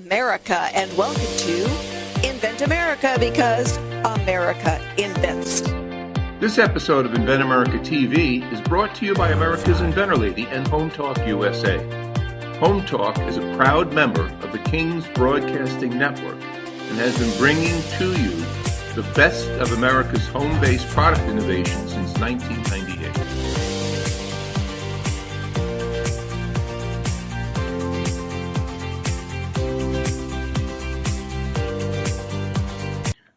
America, and welcome to Invent America, because America invents. This episode of Invent America TV is brought to you by America's Inventor Lady and Home Talk USA. Home Talk is a proud member of the King's Broadcasting Network and has been bringing to you the best of America's home-based product innovation since 1998.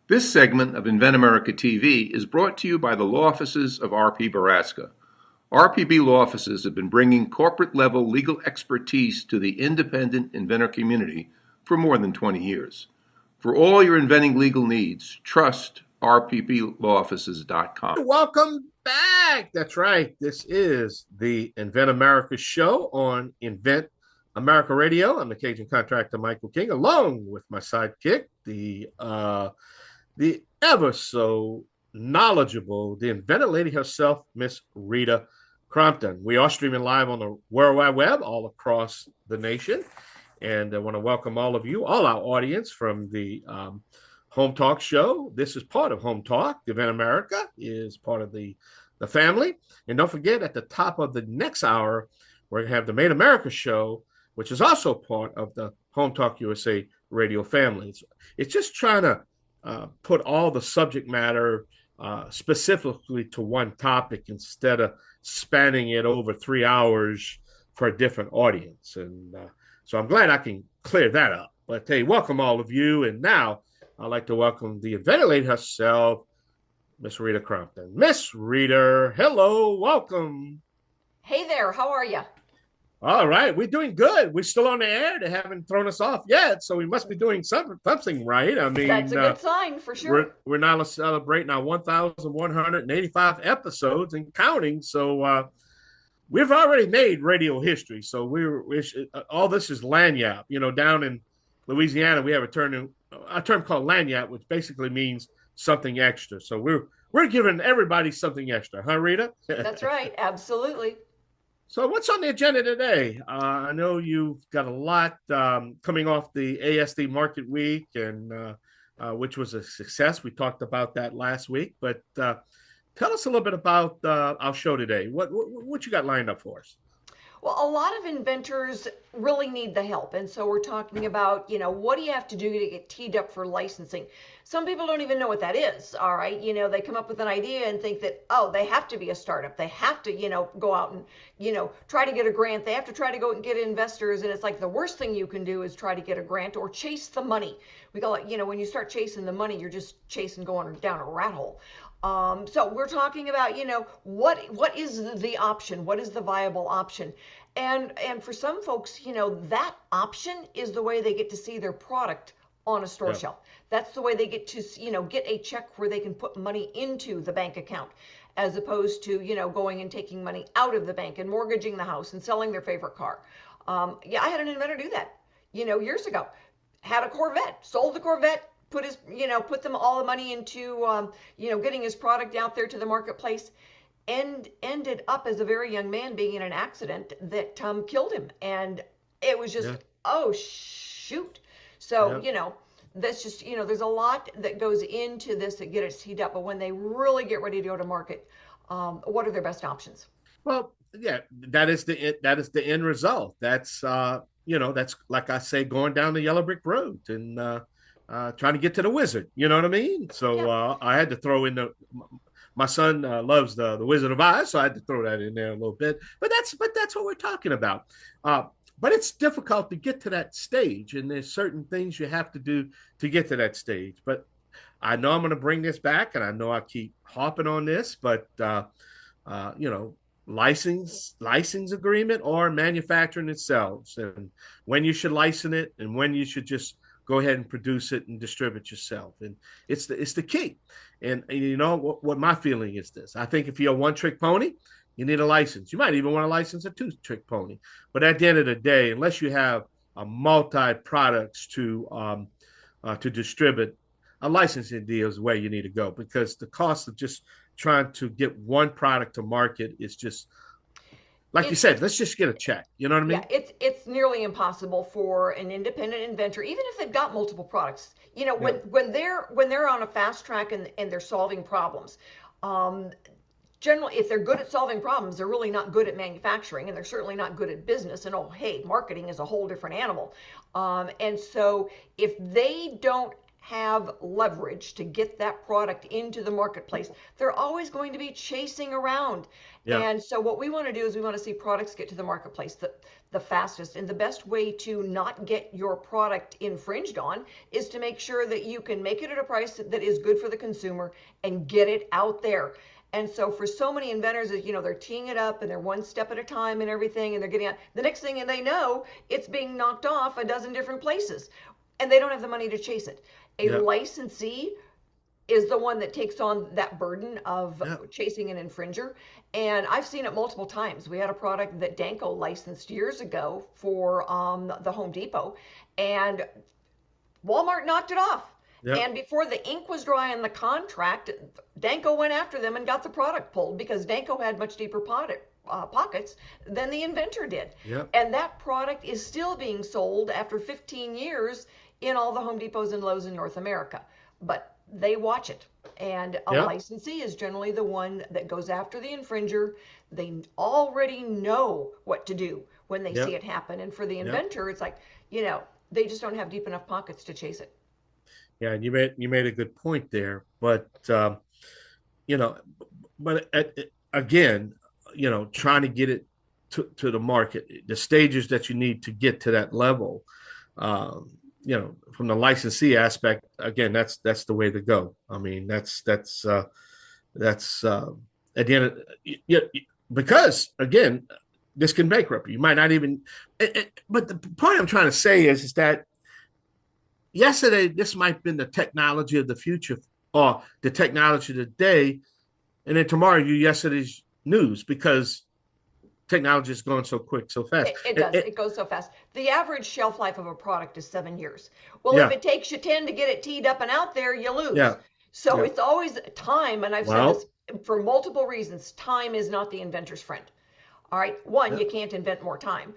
This segment of Invent America TV is brought to you by the law offices of R.P. Baraska. RPB law offices have been bringing corporate-level legal expertise to the independent inventor community for more than 20 years. For all your inventing legal needs, trust rpblawoffices.com. Welcome back. That's right. This is the Invent America show on Invent America Radio. I'm the Cajun contractor, Michael King, along with my sidekick, the ever so knowledgeable, the inventor lady herself, Miss Rita Crompton. We are streaming live on the World Wide Web all across the nation. And I want to welcome all of you, all our audience from the Home Talk show. This is part of Home Talk. Invent America is part of the family. And don't forget, at the top of the next hour, we're going to have the Made America show, which is also part of the Home Talk USA radio family. It's just trying to put all the subject matter specifically to one topic instead of spanning it over 3 hours for a different audience. And so I'm glad I can clear that up. But hey, welcome all of you. And now I'd like to welcome the inventor lady herself, Miss Rita Crompton. Miss Rita, hello, welcome. Hey there, how are you? All right, we're doing good. We're still on the air. They haven't thrown us off yet, so we must be doing something right. I mean, that's a good sign for sure. We're now celebrating our 1,185 episodes and counting. So we've already made radio history. So we're all this is lagniappe. You know, down in Louisiana, we have a term called lagniappe, which basically means something extra. So we're giving everybody something extra, huh, Rita? That's right, absolutely. So what's on the agenda today? I know you've got a lot coming off the ASD Market Week, and which was a success. We talked about that last week, but tell us a little bit about our show today. What you got lined up for us? Well, a lot of inventors really need the help. And so we're talking about, what do you have to do to get teed up for licensing? Some people don't even know what that is. All right. They come up with an idea and think that, they have to be a startup. They have to, go out and, try to get a grant. They have to try to go and get investors. And it's like the worst thing you can do is try to get a grant or chase the money. We call it, when you start chasing the money, you're just going down a rat hole. So we're talking about, what is the option? What is the viable option? And for some folks, that option is the way they get to see their product on a store shelf. That's the way they get to, get a check where they can put money into the bank account, as opposed to, going and taking money out of the bank and mortgaging the house and selling their favorite car. I had an inventor do that, years ago. Had a Corvette, sold the Corvette, put them all the money into, getting his product out there to the marketplace, and ended up as a very young man being in an accident that killed him. And it was just, oh, shoot. So, that's just, there's a lot that goes into this that get us teed up. But when they really get ready to go to market, what are their best options? Well, yeah, that is the end result. That's, that's like I say, going down the yellow brick road and trying to get to the wizard. You know what I mean? So I had to throw in my son loves the Wizard of Oz, so I had to throw that in there a little bit. But that's what we're talking about. But it's difficult to get to that stage, and there's certain things you have to do to get to that stage. But I know I'm going to bring this back, and I know I keep harping on this, but license agreement or manufacturing itself, and when you should license it and when you should just go ahead and produce it and distribute yourself. And it's the key. And what my feeling is this. I think if you're a one-trick pony, you need a license. You might even want to license a two-trick pony. But at the end of the day, unless you have a multi-products to distribute, a licensing deal is where you need to go, because the cost of just trying to get one product to market is just like you It's said, let's just get a check. You know what I Yeah, mean? it's nearly impossible for an independent inventor, even if they've got multiple products. Yeah. When they're on a fast track and they're solving problems, um, generally, if they're good at solving problems, they're really not good at manufacturing, and they're certainly not good at business. And oh, hey, marketing is a whole different animal. And so, if they don't have leverage to get that product into the marketplace, they're always going to be chasing around. Yeah. And so, what we want to do is we want to see products get to the marketplace the fastest. And the best way to not get your product infringed on is to make sure that you can make it at a price that is good for the consumer and get it out there. And so for so many inventors, they're teeing it up and they're one step at a time and everything, and they're getting out. The next thing they know, it's being knocked off a dozen different places, and they don't have the money to chase it. A Yeah. licensee is the one that takes on that burden of Yeah. chasing an infringer. And I've seen it multiple times. We had a product that Danko licensed years ago for the Home Depot, and Walmart knocked it off. Yeah. And before the ink was dry on the contract, Danko went after them and got the product pulled because Danko had much deeper pockets than the inventor did. Yeah. And that product is still being sold after 15 years in all the Home Depots and Lowe's in North America. But they watch it. And a Yeah. licensee is generally the one that goes after the infringer. They already know what to do when they Yeah. see it happen. And for the Yeah. inventor, it's like, they just don't have deep enough pockets to chase it. Yeah, and you made a good point there, but you know, again, trying to get it to the market, the stages that you need to get to that level, from the licensee aspect, again, that's the way to go. I mean, that's at the end of, yeah, because again, this can bankrupt you. You might not even. But the point I'm trying to say is that yesterday, this might have been the technology of the future or the technology of the day. And then tomorrow, yesterday's news because technology is going so quick, so fast. It does. It goes so fast. The average shelf life of a product is 7 years. Well, Yeah. if it takes you 10 to get it teed up and out there, you lose. Yeah. So Yeah. it's always time. And I've said Well, this for multiple reasons. Time is not the inventor's friend. All right. One, Yeah. you can't invent more time.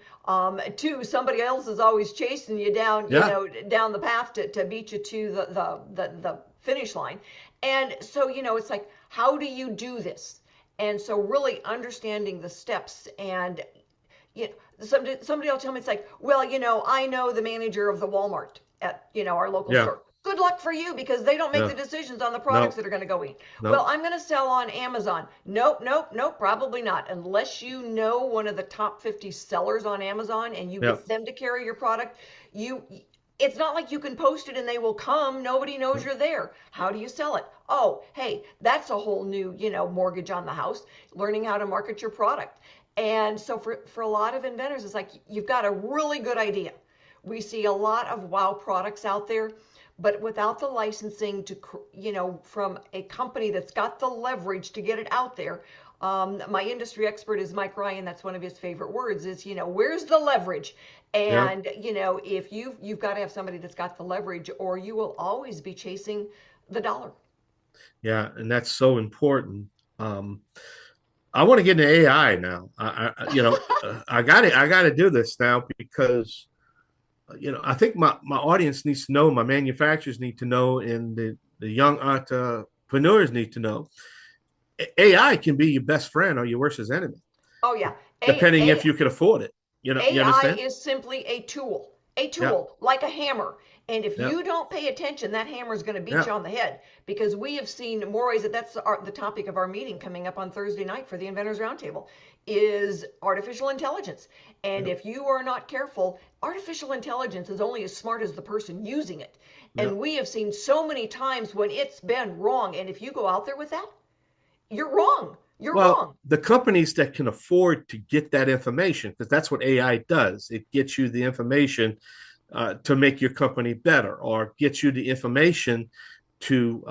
Two, somebody else is always chasing you down, Yeah. down the path to beat you to the finish line. And so, it's like, how do you do this? And so really understanding the steps and somebody will tell me, it's like, well, I know the manager of the Walmart at, our local Yeah. store. Good luck for you because they don't make No. the decisions on the products No. that are going to go in. No. Well, I'm going to sell on Amazon. Nope, nope, nope, probably not. Unless you know one of the top 50 sellers on Amazon and you Yeah. get them to carry your product, it's not like you can post it and they will come. Nobody knows you're there. How do you sell it? Oh, hey, that's a whole new, mortgage on the house, learning how to market your product. And so for a lot of inventors, it's like you've got a really good idea. We see a lot of wow products out there, but without the licensing from a company that's got the leverage to get it out there. My industry expert is Mike Ryan. That's one of his favorite words is, where's the leverage? And, if you've got to have somebody that's got the leverage or you will always be chasing the dollar. Yeah, and that's so important. I want to get into AI now. I got to do this now because I think my audience needs to know, my manufacturers need to know, and the young entrepreneurs need to know. AI can be your best friend or your worst enemy. Oh yeah, depending if you can afford it. You AI understand? is simply a tool, Yeah. like a hammer. And if Yeah. you don't pay attention, that hammer is going to beat Yeah. you on the head because we have seen more ways that's the topic of our meeting coming up on Thursday night for the Inventors Roundtable is artificial intelligence. And if you are not careful, artificial intelligence is only as smart as the person using it. And Yeah. we have seen so many times when it's been wrong. And if you go out there with that, you're wrong. You're wrong. The companies that can afford to get that information, because that's what AI does, it gets you the information to make your company better or get you the information to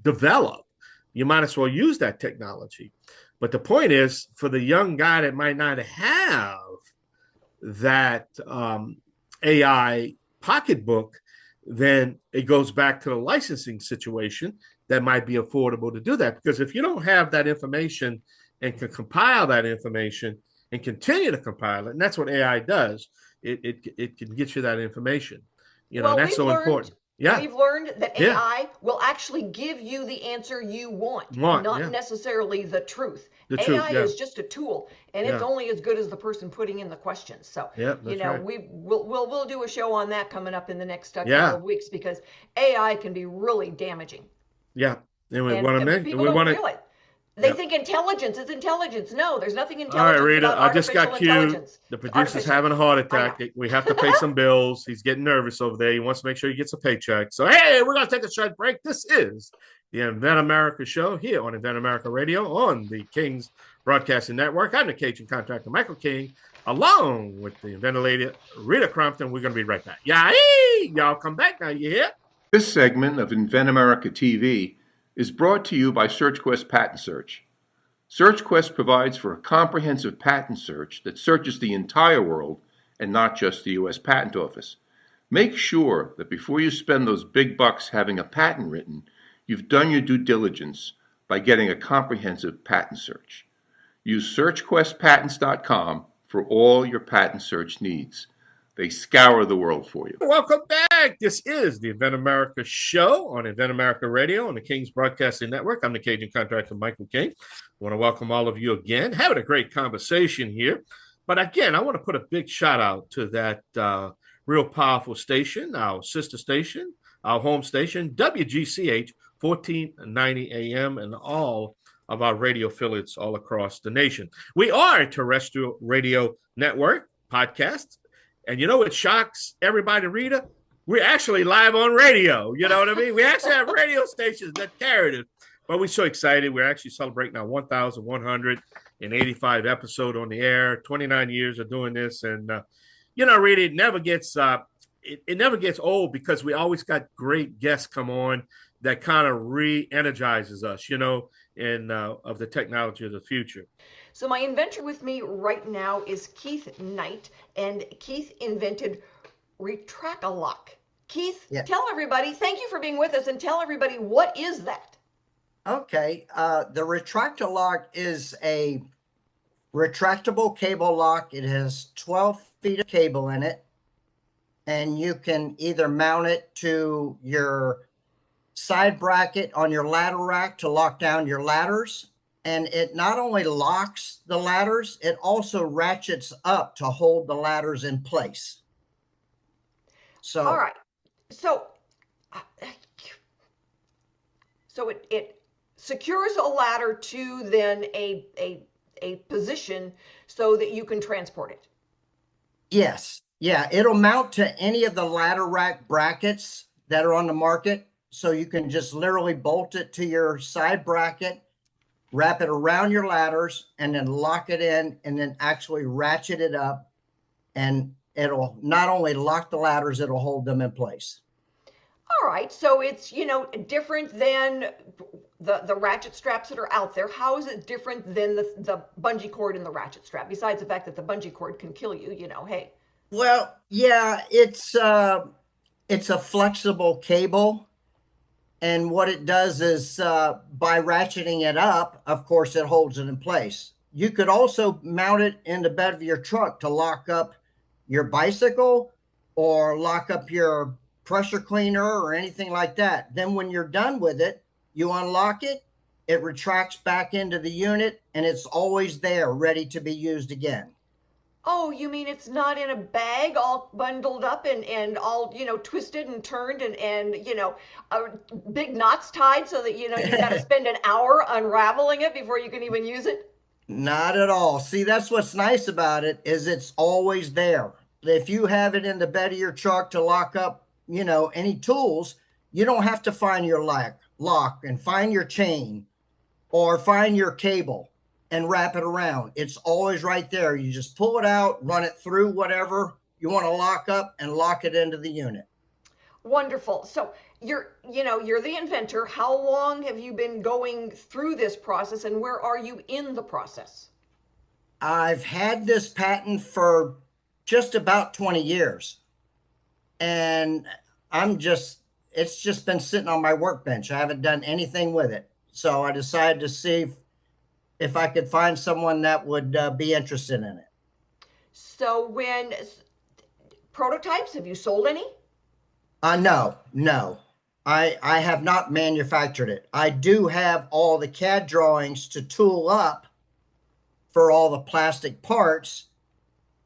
develop. You might as well use that technology. But the point is, for the young guy that might not have that AI pocketbook, then it goes back to the licensing situation that might be affordable to do that. Because if you don't have that information and can compile that information, and continue to compile it. And that's what AI does. It can get you that information, and Well, that's so important. Yeah. we've learned that Yeah. AI will actually give you the answer you want, not Yeah. necessarily the truth. The truth. AI Yeah. is just a tool, and it's Yeah. only as good as the person putting in the questions. So, Yeah. That's right. we'll do a show on that coming up in the next couple Yeah. of weeks, because AI can be really damaging, Yeah. And we and want to make, people we don't want to, realize. They yeah. think intelligence is intelligence. No, there's nothing All right, intelligent Rita, about I just artificial got cued. intelligence. The It's producer's artificial. having a heart I know. attack. We have to pay some bills. He's getting nervous over there. He wants to make sure he gets a paycheck. So, hey, we're going to take a short break. This is the Invent America show here on Invent America Radio on the King's Broadcasting Network. I'm the Cajun contractor, Michael King, along with the inventor lady, Rita Crompton. We're going to be right back. Yeah, hey, y'all come back now. You hear? This segment of Invent America TV is brought to you by SearchQuest Patent Search. SearchQuest provides for a comprehensive patent search that searches the entire world and not just the U.S. Patent Office. Make sure that before you spend those big bucks having a patent written, you've done your due diligence by getting a comprehensive patent search. Use SearchQuestPatents.com for all your patent search needs. They scour the world for you. Welcome back. This is the Invent America show on Invent America Radio on the King's Broadcasting Network. I'm the Cajun contractor, Michael King. I want to welcome all of you again. Having a great conversation here. But again, I want to put a big shout out to that real powerful station, our sister station, our home station, WGCH 1490 AM, and all of our radio affiliates all across the nation. We are a terrestrial radio network podcast. And it shocks everybody, Rita. We're actually live on radio. You know what I mean? We actually have radio stations that carry it. But we're so excited. We're actually celebrating our 1,185 episode on the air, 29 years of doing this. And, Rita, it never gets it never gets old, because we always got great guests come on that kind of re-energizes us, of the technology of the future. So my inventor with me right now is Keith Knight, and Keith invented Retract-a-Lock. Keith, Tell everybody, thank you for being with us, and tell everybody, what is that? Okay, the Retract-a-Lock is a retractable cable lock. It has 12 feet of cable in it, and you can either mount it to your side bracket on your ladder rack to lock down your ladders. And it not only locks the ladders, it also ratchets up to hold the ladders in place. So, all right. So it secures a ladder to then a position so that you can transport it. Yes. Yeah. It'll mount to any of the ladder rack brackets that are on the market. So you can just literally bolt it to your side bracket, wrap it around your ladders, and then lock it in, and then actually ratchet it up, and it'll not only lock the ladders, it'll hold them in place. All right, so it's different than the ratchet straps that are out there. How is it different than the bungee cord and the ratchet strap? Besides the fact that the bungee cord can kill you, hey. Well, yeah, it's a flexible cable. And what it does is by ratcheting it up, of course, it holds it in place. You could also mount it in the bed of your truck to lock up your bicycle or lock up your pressure cleaner or anything like that. Then when you're done with it, you unlock it, it retracts back into the unit, and it's always there ready to be used again. Oh, you mean it's not in a bag all bundled up and all, twisted and turned and big knots tied so that, you got to spend an hour unraveling it before you can even use it? Not at all. See, that's what's nice about it, is it's always there. If you have it in the bed of your truck to lock up, any tools, you don't have to find your lock and find your chain or find your cable and wrap it around. It's always right there. You just pull it out, run it through whatever you want to lock up, and lock it into the unit. Wonderful. So you're the inventor. How long have you been going through this process, and where are you in the process? I've had this patent for just about 20 years. And it's just been sitting on my workbench. I haven't done anything with it. So I decided to see if I could find someone that would be interested in it. So when prototypes, have you sold any? No. I have not manufactured it. I do have all the CAD drawings to tool up for all the plastic parts,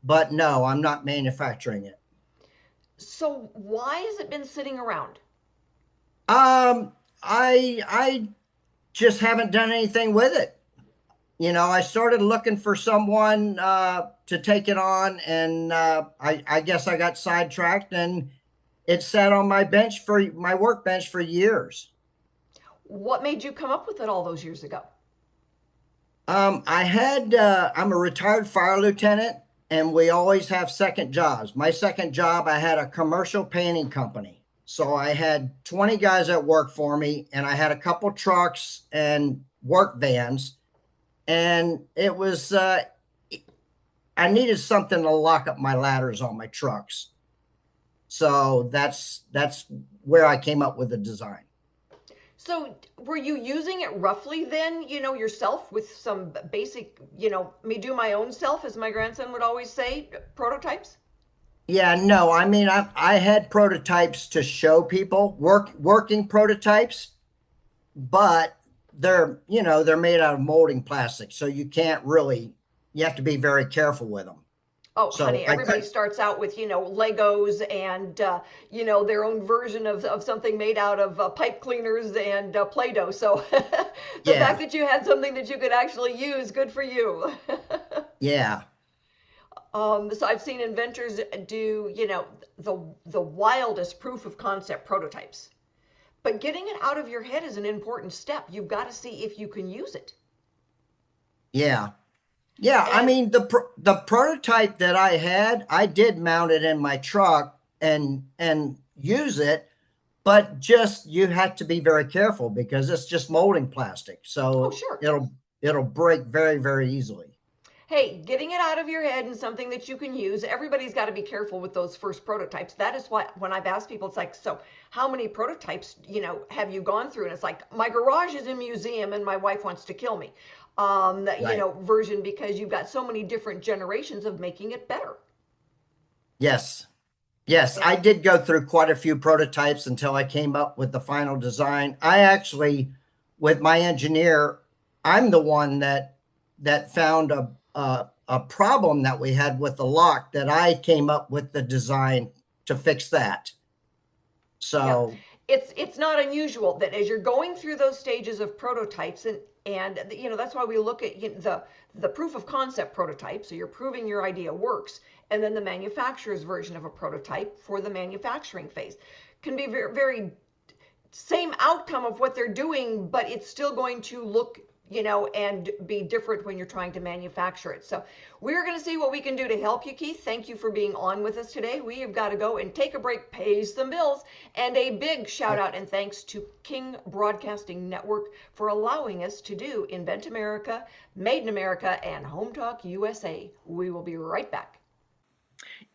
but no, I'm not manufacturing it. So why has it been sitting around? I just haven't done anything with it. I started looking for someone to take it on, and I guess I got sidetracked, and it sat on my workbench for years. What made you come up with it all those years ago? I'm a retired fire lieutenant, and we always have second jobs. My second job, I had a commercial painting company. So I had 20 guys that worked for me, and I had a couple trucks and work vans. And it was, I needed something to lock up my ladders on my trucks. So that's where I came up with the design. So were you using it roughly then, yourself with some basic, me do my own self, as my grandson would always say, prototypes? Yeah, no, I mean, I had prototypes to show people, working prototypes, but they're made out of molding plastic. So you have to be very careful with them. Oh, So honey, everybody starts out with, Legos and, their own version of something made out of pipe cleaners and Play-Doh. So the fact that you had something that you could actually use, good for you. Yeah. So I've seen inventors do, the wildest proof of concept prototypes. But getting it out of your head is an important step. You've got to see if you can use it. Yeah. Yeah, I mean, the prototype that I had, I did mount it in my truck and use it, but just you have to be very careful because it's just molding plastic. So sure. it'll break very, very easily. Hey, getting it out of your head and something that you can use, everybody's got to be careful with those first prototypes. That is why when I've asked people, it's like, so how many prototypes, have you gone through? And it's like, my garage is a museum and my wife wants to kill me. Version, because you've got so many different generations of making it better. Yes. I did go through quite a few prototypes until I came up with the final design. I actually, with my engineer, I'm the one that found a problem that we had with the lock, that I came up with the design to fix that. So it's not unusual that as you're going through those stages of prototypes, and that's why we look at the proof of concept prototype. So you're proving your idea works, and then the manufacturer's version of a prototype for the manufacturing phase can be very, very same outcome of what they're doing, but it's still going to look and be different when you're trying to manufacture it. So we're going to see what we can do to help you, Keith. Thank you for being on with us today. We have got to go and take a break, pay some bills, and a big shout out and thanks to King Broadcasting Network for allowing us to do Invent America, Made in America, and Home Talk USA. We will be right back.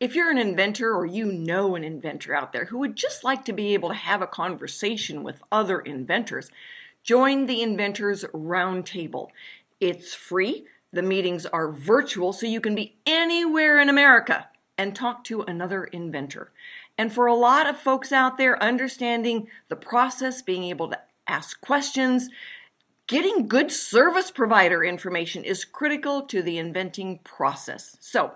If you're an inventor or you know an inventor out there who would just like to be able to have a conversation with other inventors, join the Inventors Roundtable. It's free. The meetings are virtual, so you can be anywhere in America and talk to another inventor. And for a lot of folks out there, understanding the process, being able to ask questions, getting good service provider information is critical to the inventing process. So,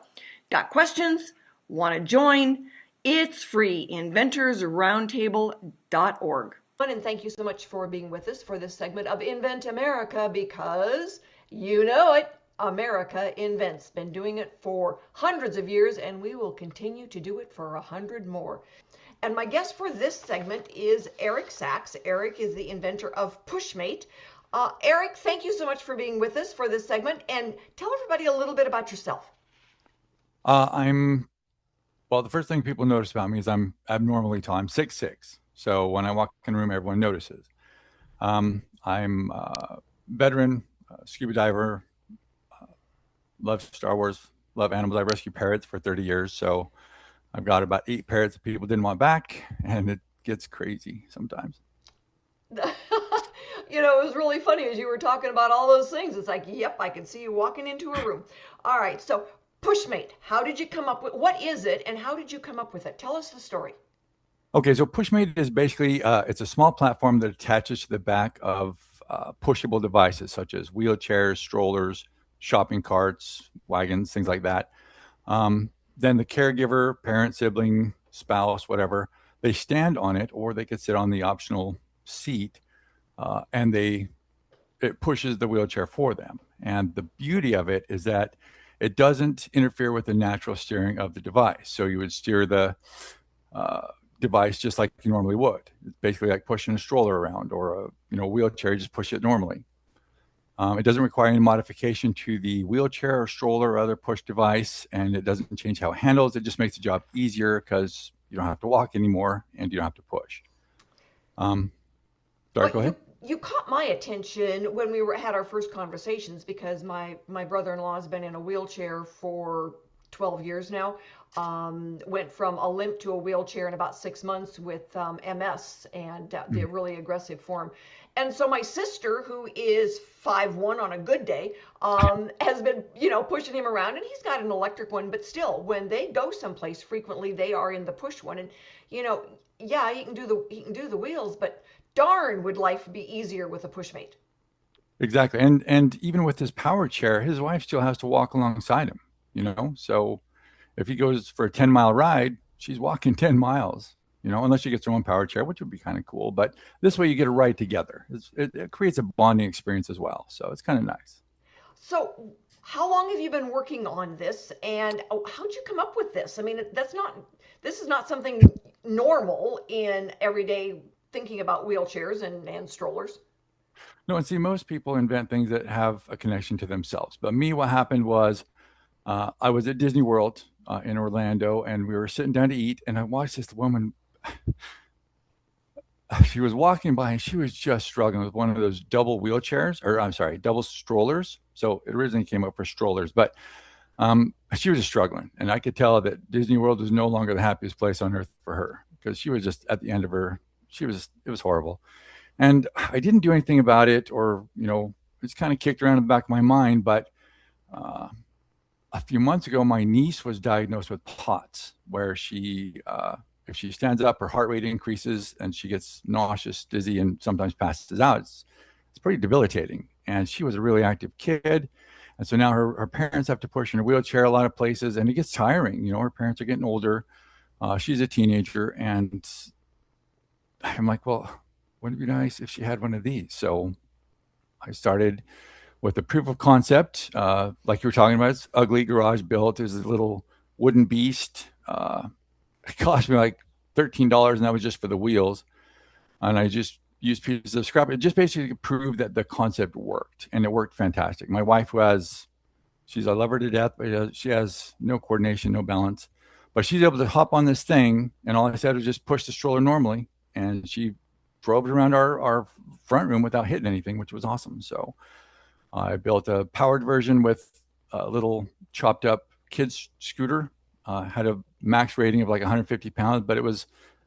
got questions? Want to join? It's free. inventorsroundtable.org. And thank you so much for being with us for this segment of Invent America, because you know it, America invents. Been doing it for hundreds of years, and we will continue to do it for 100 more. And my guest for this segment is Eric Sachs. Eric is the inventor of Pushmate. Eric, thank you so much for being with us for this segment, and tell everybody a little bit about yourself. The first thing people notice about me is I'm abnormally tall. I'm 6'6". So when I walk in a room, everyone notices. I'm a veteran, scuba diver, love Star Wars, love animals. I rescued parrots for 30 years. So I've got about 8 parrots that people didn't want back, and it gets crazy sometimes. It was really funny as you were talking about all those things. It's like, yep, I can see you walking into a room. All right, so Pushmate, how did you come up with, what is it and how did you come up with it? Tell us the story. Okay, so Pushmate is basically it's a small platform that attaches to the back of pushable devices such as wheelchairs, strollers, shopping carts, wagons, things like that. Then the caregiver, parent, sibling, spouse, whatever, they stand on it, or they could sit on the optional seat, and it pushes the wheelchair for them. And the beauty of it is that it doesn't interfere with the natural steering of the device. So you would steer the device just like you normally would. It's basically like pushing a stroller around or a wheelchair. You just push it normally. It doesn't require any modification to the wheelchair or stroller or other push device, and it doesn't change how it handles. It just makes the job easier because you don't have to walk anymore and you don't have to push. Sorry, go ahead. You caught my attention when had our first conversations because my brother-in-law has been in a wheelchair for 12 years now. Went from a limp to a wheelchair in about 6 months with MS and the really aggressive form. And so my sister, who is 5'1" on a good day, has been, pushing him around, and he's got an electric one, but still, when they go someplace frequently, they are in the push one. And, yeah, he can do the wheels, but darn, would life be easier with a Pushmate. Exactly. And even with his power chair, his wife still has to walk alongside him, So if he goes for a 10-mile ride, she's walking 10 miles, unless she gets her own power chair, which would be kind of cool. But this way you get a ride together. It creates a bonding experience as well. So it's kind of nice. So how long have you been working on this, and how'd you come up with this? I mean, this is not something normal in everyday thinking about wheelchairs and strollers. No, and see, most people invent things that have a connection to themselves. But me, what happened was I was at Disney World in Orlando, and we were sitting down to eat, and I watched this woman. She was walking by, and she was just struggling with one of those double wheelchairs, or I'm sorry, double strollers. So it originally came up for strollers, but she was just struggling. And I could tell that Disney World was no longer the happiest place on earth for her because she was just at the end of her, it was horrible. And I didn't do anything about it, or, it's kind of kicked around in the back of my mind. But a few months ago, my niece was diagnosed with POTS, where if she stands up, her heart rate increases and she gets nauseous, dizzy, and sometimes passes out. It's pretty debilitating. And she was a really active kid. And so now her parents have to push in a wheelchair a lot of places, and it gets tiring. Her parents are getting older. She's a teenager. And I'm like, well, wouldn't it be nice if she had one of these? So I started with a proof of concept, like you were talking about. It's ugly, garage built. There's a little wooden beast. It cost me like $13, and that was just for the wheels. And I just used pieces of scrap. It just basically proved that the concept worked, and it worked fantastic. My wife, I love her to death, but she has no coordination, no balance. But she's able to hop on this thing, and all I said was just push the stroller normally, and she drove it around our front room without hitting anything, which was awesome. So I built a powered version with a little chopped up kids scooter. Had a max rating of like 150 pounds, but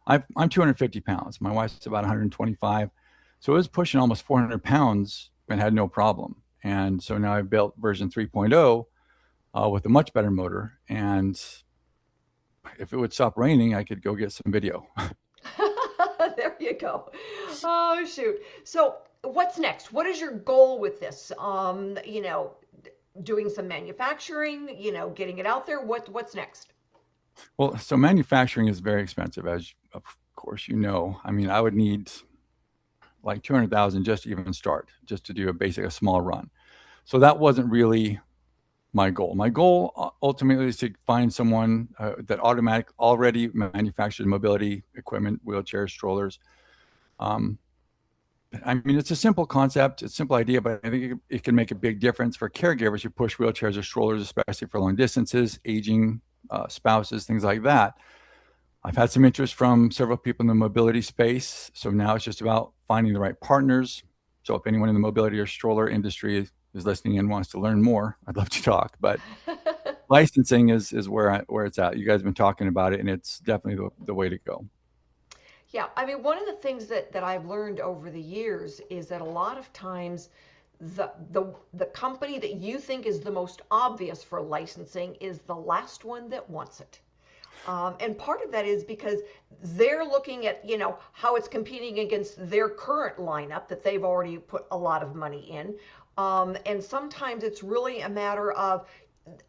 I'm 250 pounds. My wife's about 125. So it was pushing almost 400 pounds and had no problem. And so now I've built version 3.0 with a much better motor. And if it would stop raining, I could go get some video. There you go. Oh, shoot. So what's next? What is your goal with this? Doing some manufacturing, getting it out there. What's next? Well, so manufacturing is very expensive, as of course I mean, I would need like 200,000 just to even start, just to do a small run. So that wasn't really my goal. My goal ultimately is to find someone that already manufactures mobility equipment, wheelchairs, strollers. I mean, it's a simple concept, it's a simple idea, but I think it can make a big difference for caregivers who push wheelchairs or strollers, especially for long distances, aging spouses, things like that. I've had some interest from several people in the mobility space. So now it's just about finding the right partners. So if anyone in the mobility or stroller industry is listening and wants to learn more, I'd love to talk. But licensing is where it's at. You guys have been talking about it, and it's definitely the way to go. Yeah, I mean, one of the things that I've learned over the years is that a lot of times the company that you think is the most obvious for licensing is the last one that wants it. And part of that is because they're looking at, how it's competing against their current lineup that they've already put a lot of money in. And sometimes it's really a matter of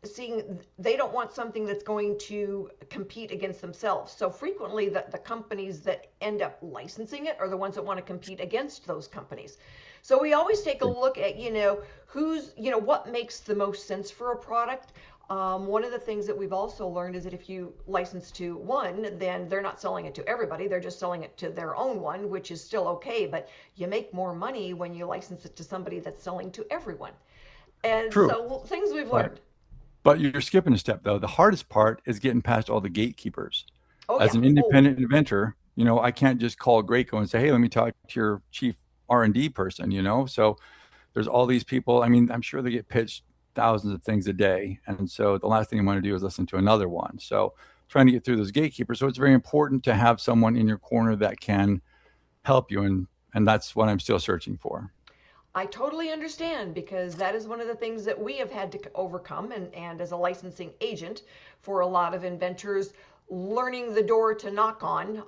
seeing they don't want something that's going to compete against themselves. So frequently the companies that end up licensing it are the ones that want to compete against those companies. So we always take a look at, what makes the most sense for a product. One of the things that we've also learned is that if you license to one, then they're not selling it to everybody. They're just selling it to their own one, which is still okay. But you make more money when you license it to somebody that's selling to everyone. And True. so things we've learned. But you're skipping a step, though. The hardest part is getting past all the gatekeepers. Oh, As yeah. an independent inventor, I can't just call Graco and say, hey, let me talk to your chief R&D person, So there's all these people. I mean, I'm sure they get pitched thousands of things a day. And so the last thing you want to do is listen to another one. So trying to get through those gatekeepers. So it's very important to have someone in your corner that can help you. And that's what I'm still searching for. I totally understand, because that is one of the things that we have had to overcome, and as a licensing agent for a lot of inventors, learning the door to knock on,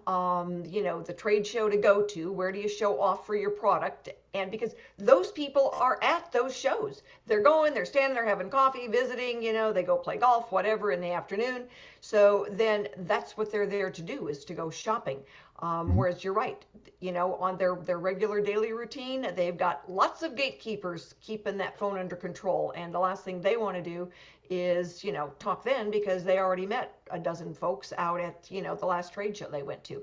the trade show to go to, where do you show off for your product? And because those people are at those shows, they're standing there having coffee, visiting, they go play golf, whatever, in the afternoon. So then that's what they're there to do, is to go shopping. Whereas you're right, on their regular daily routine, they've got lots of gatekeepers keeping that phone under control. And the last thing they want to do is, talk then, because they already met a dozen folks out at, the last trade show they went to.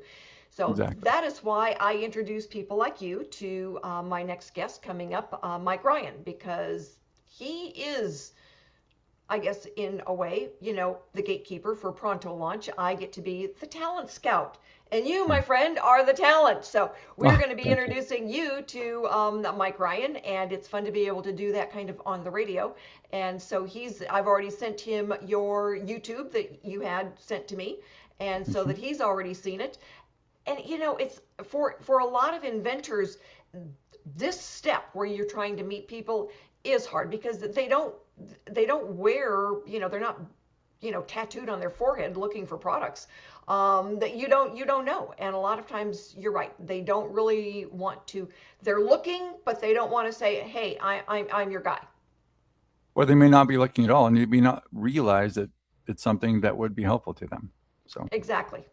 So Exactly. That is why I introduce people like you to my next guest coming up, Mike Ryan, because he is, I guess, in a way, the gatekeeper for Pronto Launch. I get to be the talent scout. And you, my friend, are the talent. So we're going to be introducing you to Mike Ryan, and it's fun to be able to do that kind of on the radio. And so I've already sent him your YouTube that you had sent to me, and so that he's already seen it. And it's for a lot of inventors, this step where you're trying to meet people is hard, because they don't wear, they're not, tattooed on their forehead looking for products that you don't know. And a lot of times, you're right, they don't really want to. They're looking, but they don't want to say, hey, I'm your guy. Or they may not be looking at all, and you may not realize that it's something that would be helpful to them. So Exactly.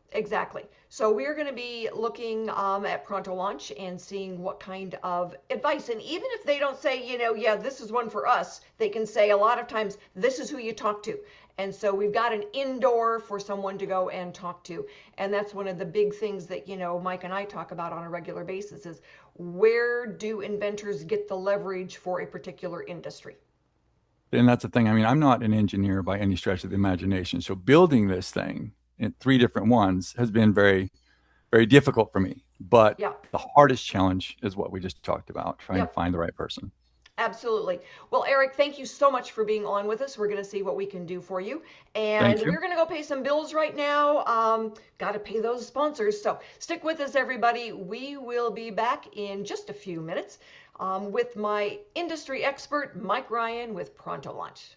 So we're going to be looking at Pronto Launch and seeing what kind of advice. And even if they don't say, yeah, this is one for us, they can say a lot of times, this is who you talk to. And so we've got an indoor for someone to go and talk to. And that's one of the big things that, Mike and I talk about on a regular basis is, where do inventors get the leverage for a particular industry? And that's the thing. I mean, I'm not an engineer by any stretch of the imagination. So building this thing in 3 different ones has been very, very difficult for me. But the hardest challenge is what we just talked about, trying to find the right person. Absolutely. Well, Eric, thank you so much for being on with us. We're going to see what we can do for you. And we're going to go pay some bills right now. Got to pay those sponsors. So stick with us, everybody. We will be back in just a few minutes with my industry expert, Mike Ryan with Pronto Launch.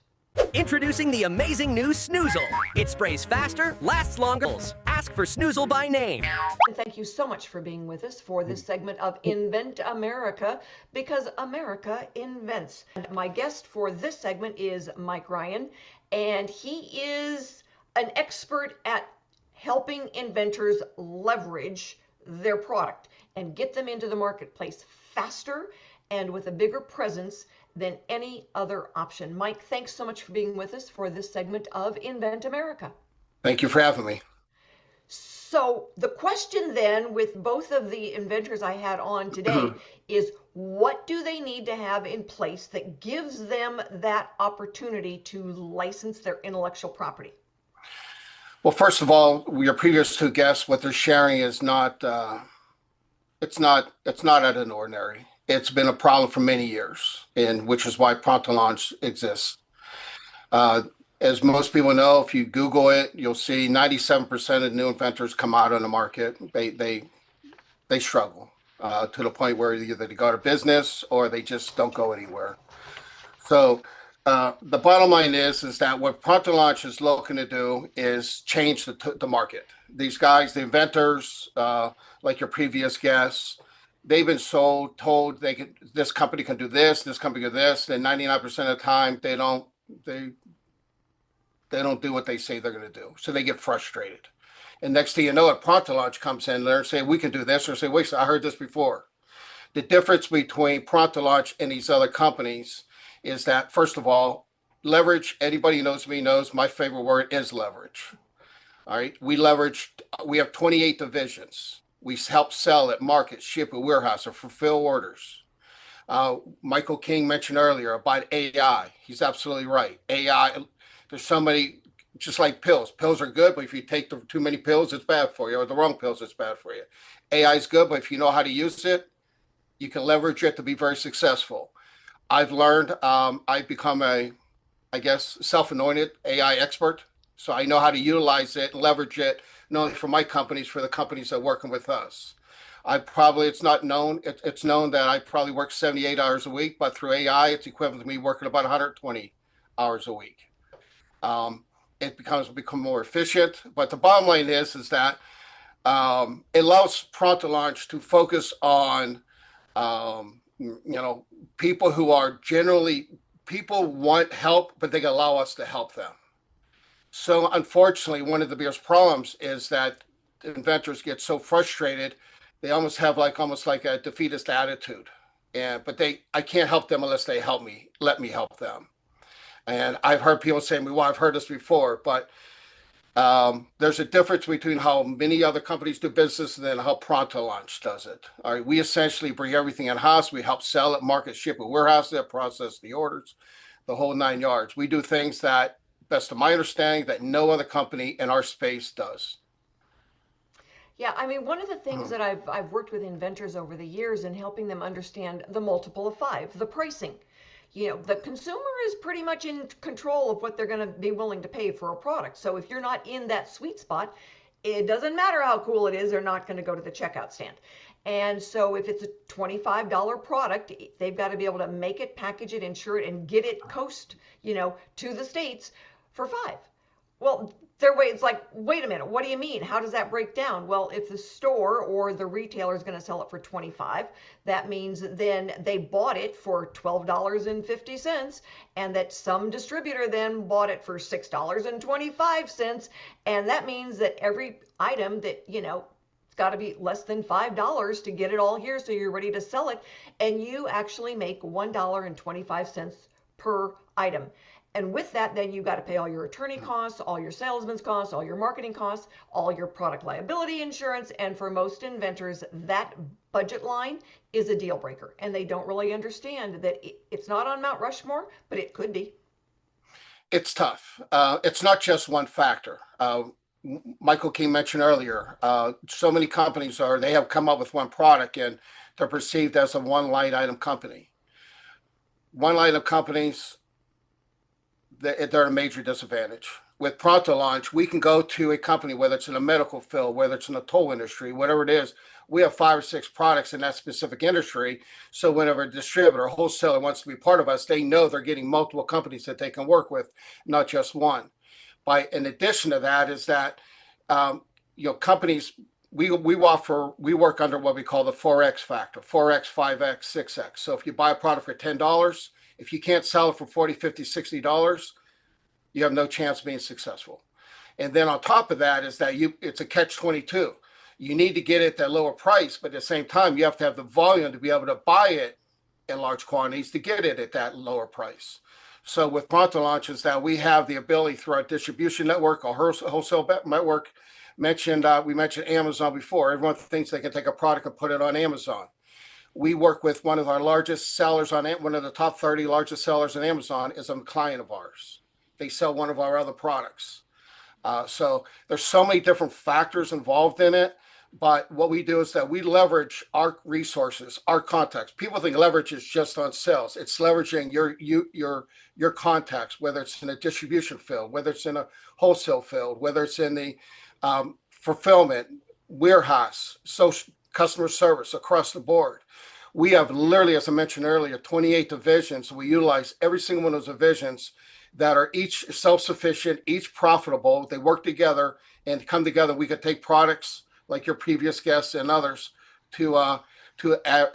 Introducing the amazing new Snoozle. It sprays faster, lasts longer. Ask for Snoozle by name. And thank you so much for being with us for this segment of Invent America, because America invents. And my guest for this segment is Mike Ryan, and he is an expert at helping inventors leverage their product and get them into the marketplace faster and with a bigger presence than any other option. Mike, thanks so much for being with us for this segment of Invent America. Thank you for having me. So the question then, with both of the inventors I had on today, is what do they need to have in place that gives them that opportunity to license their intellectual property? Well, first of all, your previous 2 guests, what they're sharing is not, it's not out of the ordinary. It's been a problem for many years, and which is why Pronto Launch exists. As most people know, if you Google it, you'll see 97% of new inventors come out on the market. They they struggle to the point where either they go out of business or they just don't go anywhere. So the bottom line is that what Pronto Launch is looking to do is change the market. These guys, the inventors, like your previous guests, they've been told this company can do this company can do this, and 99% of the time they don't do what they say they're going to do. So they get frustrated. And next thing you know, it, Pronto Launch comes in there and say, we can do this, or say, wait, I heard this before. The difference between Pronto Launch and these other companies is that, first of all, leverage. Anybody who knows me knows my favorite word is leverage. All right. We have 28 divisions. We help sell at market, ship at warehouse, or fulfill orders. Michael King mentioned earlier about AI. He's absolutely right. AI, there's somebody, just like pills. Pills are good, but if you take too many pills, it's bad for you, or the wrong pills, it's bad for you. AI is good, but if you know how to use it, you can leverage it to be very successful. I've learned, I've become self-anointed AI expert. So I know how to utilize it and leverage it, not only for my companies, for the companies that are working with us. It's known that I probably work 78 hours a week, but through AI, it's equivalent to me working about 120 hours a week. It become more efficient. But the bottom line is that it allows Pronto Launch to focus on people who are people want help, but they allow us to help them. So unfortunately, one of the biggest problems is that inventors get so frustrated, they almost have like a defeatist attitude. But I can't help them unless they let me help them. And I've heard people say to me, well, I've heard this before, but there's a difference between how many other companies do business and then how Pronto Launch does it. All right, we essentially bring everything in-house. We help sell it, market, ship it, warehouse it, process the orders, the whole 9 yards. We do things that, best of my understanding, that no other company in our space does. Yeah, I mean, one of the things that I've worked with inventors over the years in helping them understand the multiple of 5, the pricing. The consumer is pretty much in control of what they're going to be willing to pay for a product. So if you're not in that sweet spot, it doesn't matter how cool it is, they're not going to go to the checkout stand. And so if it's a $25 product, they've got to be able to make it, package it, insure it, and get it to the States for 5. Well, it's like, wait a minute, what do you mean? How does that break down? Well, if the store or the retailer is going to sell it for 25, that means then they bought it for $12.50, and that some distributor then bought it for $6.25, and that means that every item that, it's got to be less than $5 to get it all here so you're ready to sell it, and you actually make $1.25 per item. And with that, then you've got to pay all your attorney costs, all your salesman's costs, all your marketing costs, all your product liability insurance. And for most inventors, that budget line is a deal breaker. And they don't really understand that it's not on Mount Rushmore, but it could be. It's tough. It's not just one factor. Michael King mentioned earlier, so many companies they have come up with one product and they're perceived as a one line item company. One line of companies, they're a major disadvantage. With Pronto Launch, we can go to a company, whether it's in a medical field, whether it's in the toll industry, whatever it is. We have 5 or 6 products in that specific industry. So whenever a distributor or wholesaler wants to be part of us, they know they're getting multiple companies that they can work with, not just one. In addition to that is that, companies, we work under what we call the 4X factor, 4X, 5X, 6X. So if you buy a product for $10, if you can't sell it for $40, $50, $60, you have no chance of being successful. And then on top of that is that it's a catch-22. You need to get it at that lower price, but at the same time, you have to have the volume to be able to buy it in large quantities to get it at that lower price. So with Pronto Launch is that we have the ability through our distribution network, our wholesale network. We mentioned Amazon before. Everyone thinks they can take a product and put it on Amazon. We work with one of our largest sellers one of the top 30 largest sellers on Amazon is a client of ours. They sell one of our other products. So there's so many different factors involved in it. But what we do is that we leverage our resources, our contacts. People think leverage is just on sales. It's leveraging your contacts, whether it's in a distribution field, whether it's in a wholesale field, whether it's in the fulfillment, warehouse, social customer service across the board. We have literally, as I mentioned earlier, 28 divisions. We utilize every single one of those divisions that are each self-sufficient, each profitable. They work together and come together. We could take products like your previous guests and others to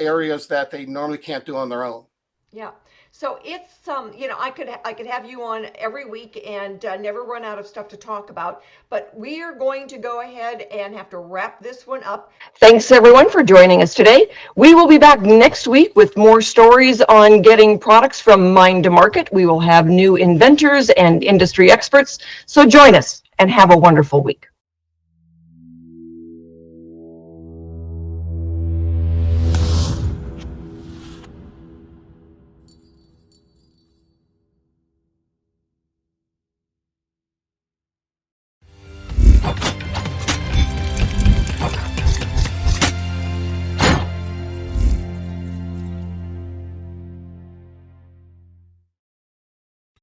areas that they normally can't do on their own. Yeah. So it's I could have you on every week and never run out of stuff to talk about, but we are going to go ahead and have to wrap this one up. Thanks everyone for joining us today. We will be back next week with more stories on getting products from mind to market. We will have new inventors and industry experts. So join us and have a wonderful week.